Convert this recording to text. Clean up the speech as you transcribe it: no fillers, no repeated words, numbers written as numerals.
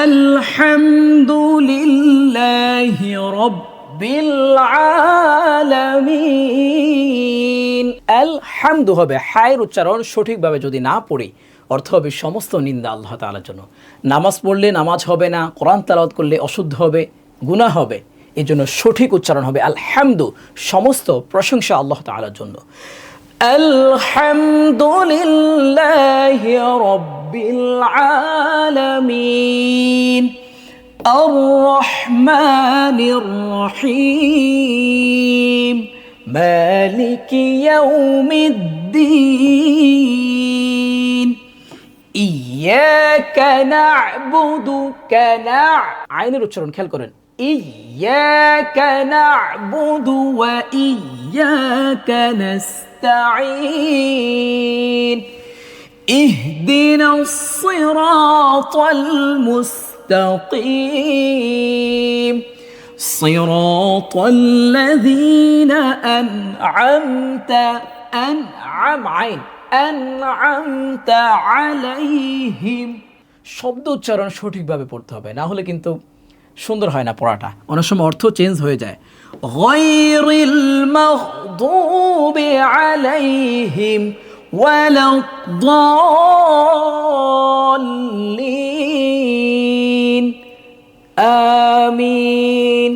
আলহামদুলিল্লাহি রাব্বিল আলামিন। আলহামদু হবে হায়ের উচ্চারণ সঠিকভাবে যদি না পড়ি অর্থ হবে সমস্ত নিন্দা আল্লাহ তাআলার জন্য। নামাজ পড়লে নামাজ হবে না, কোরআন তেলাওয়াত করলে অশুদ্ধ হবে, গুনাহ হবে। এই জন্য সঠিক উচ্চারণ হবে আলহামদু, সমস্ত প্রশংসা আল্লাহ তাআলার জন্য। আলহামদুলিল্লাহি রাব্বিল আলামিন আর রহমানির রহিম মালিকি ইয়াউমিদ্দিন ইয়াকা না'বুদু আইনের উচ্চারণ খেয়াল করেন। ইয়াকা না'বুদু ওয়া ইয়াকা নাস্তাঈন ইহদিনাস সিরাতাল মুস্তাকিম সিরাতাল লাযীনা আন'আমতা আলাইহিম। শব্দ উচ্চারণ সঠিকভাবে পড়তে হবে, না হলে কিন্তু সুন্দর হয় না পড়াটা, অনেক সময় অর্থ চেঞ্জ হয়ে যায়। গায়রিল মাগদুবি আলাইহিম ওয়ালাদ-দাল্লিন। আমিন।